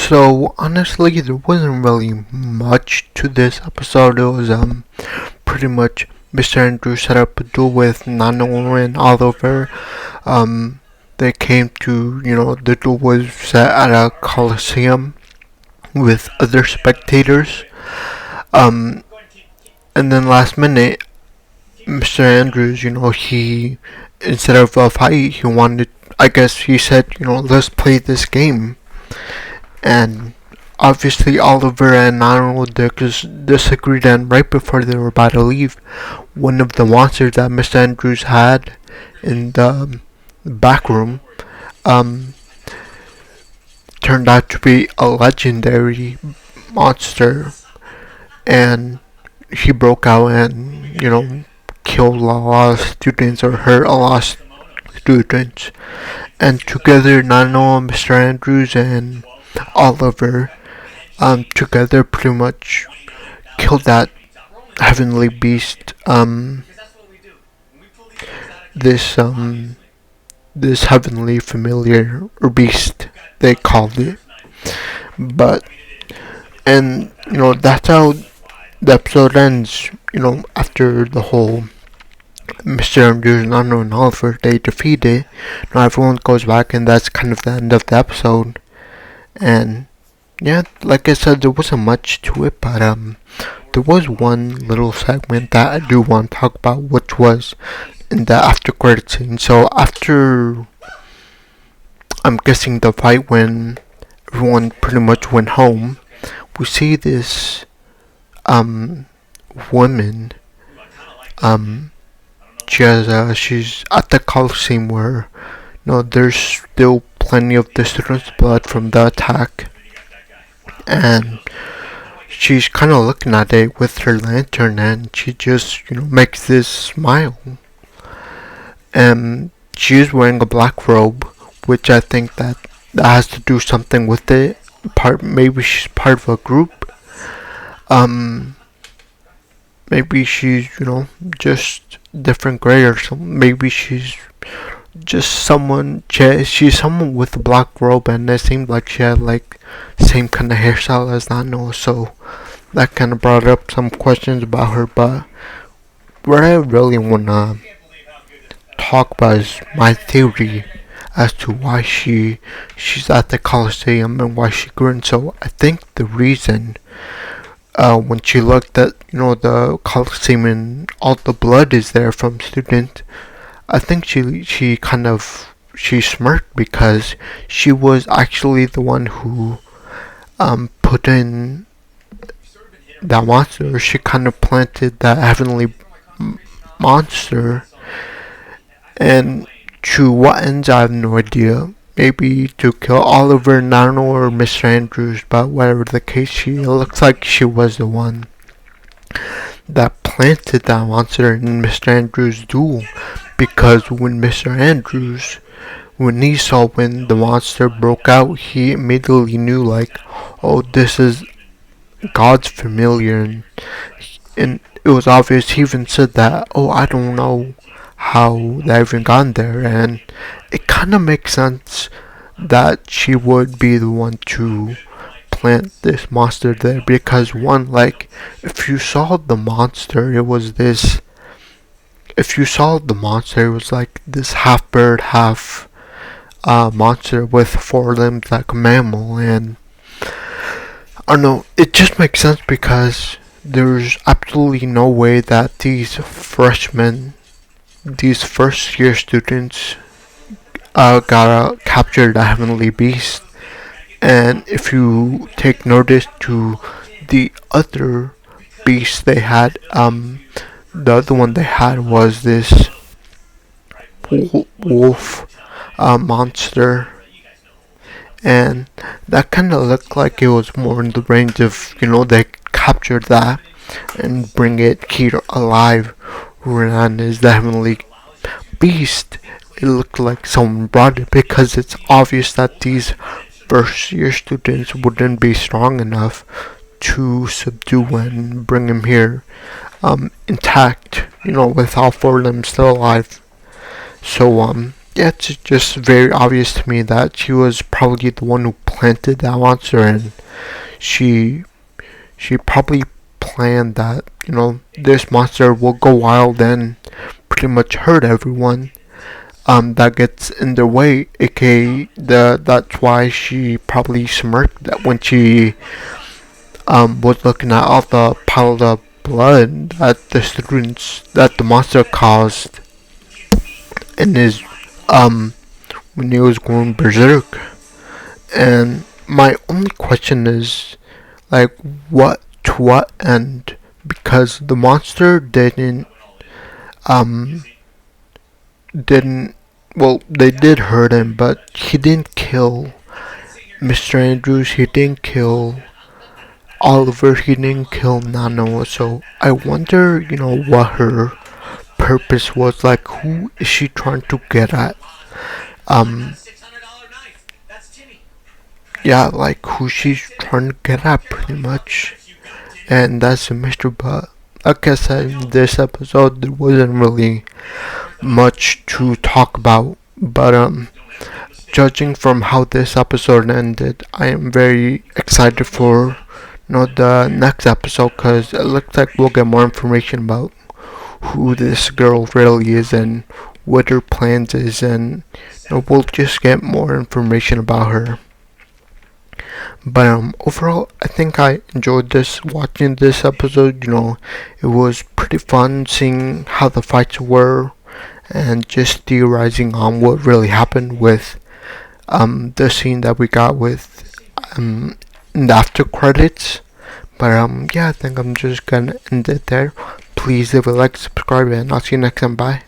So honestly, there wasn't really much to this episode. It was pretty much Mr. Andrews set up a duel with Nano and Oliver. Um, they came to, the duel was set at a coliseum with other spectators. Um, and then last minute, Mr. Andrews, he instead of a fight, he wanted. I guess he said, let's play this game. And obviously Oliver and Arnold disagreed, and right before they were about to leave, one of the monsters that Mr. Andrews had in the back room um, turned out to be a legendary monster, and he broke out and, killed a lot of students or hurt a lot of students. And together, Nano, Mr. Andrews, and Oliver together pretty much killed that heavenly beast. This this heavenly familiar or beast they called it. But and that's how the episode ends. After the whole Mr. Andrews, Nano, and Oliver they defeat it. Everyone goes back, and that's kind of the end of the episode. And yeah, like I said, there wasn't much to it, but there was one little segment that I do want to talk about, which was in the after credit scene. So after, I'm guessing the fight when everyone pretty much went home, we see this woman. She's at the Coliseum where there's still plenty of the students' blood from the attack, and she's kind of looking at it with her lantern, and she just makes this smile, and she's wearing a black robe, which I think that has to do something with it. Maybe she's part of a group. Maybe she's just different grade or something. Maybe she's just someone. She's someone with a black robe, and it seemed like she had like same kind of hairstyle as Nano. So that kind of brought up some questions about her. But what I really wanna talk about is my theory as to why she's at the Coliseum and why she grins. So I think the reason. When she looked at the Coliseum and all the blood is there from students, I think she smirked because she was actually the one who put in that monster. She kind of planted that heavenly monster, and to what ends I have no idea. Maybe to kill Oliver, Nano, or Mr. Andrews, but whatever the case, it looks like she was the one that planted that monster in Mr. Andrews' duel. Because when Mr. Andrews, when he saw when the monster broke out, he immediately knew like, oh, this is God's familiar, and it was obvious. He even said that, oh, I don't know how they even got there, and it kind of makes sense that she would be the one to plant this monster there, because one, like, if you saw the monster, it was like this half bird, half monster with four limbs like a mammal, and I don't know, it just makes sense because there's absolutely no way that these first year students got captured a heavenly beast. And if you take notice to the other beast they had, the other one they had was this wolf monster, and that kind of looked like it was more in the range of they captured that and bring it here alive. Ran is the heavenly beast. It looked like someone brought it because it's obvious that these first year students wouldn't be strong enough to subdue and bring him here intact, with all four limbs still alive. So yeah, it's just very obvious to me that she was probably the one who planted that monster, and she she probably planned that, this monster will go wild and pretty much hurt everyone that gets in their way, aka that's why she probably smirked that when she was looking at all the piled up blood that the monster caused in his when he was going berserk. And my only question is, like, what to what end? Because the monster um didn't well, they did hurt him, but he didn't kill Mr. Andrews, he didn't kill Oliver, he didn't kill Nano. So I wonder, what her purpose was. Like, who is she trying to get at? Um, yeah, like who she's trying to get at, pretty much. And that's a mystery. But like I said, in this episode, there wasn't really much to talk about. But judging from how this episode ended, I am very excited for the next episode, because it looks like we'll get more information about who this girl really is and what her plans is, and we'll just get more information about her. But overall, I think I enjoyed this watching this episode. It was pretty fun seeing how the fights were and just theorizing on what really happened with the scene that we got with in the after credits. But yeah, I think I'm just gonna end it there. Please leave a like, subscribe, and I'll see you next time. Bye.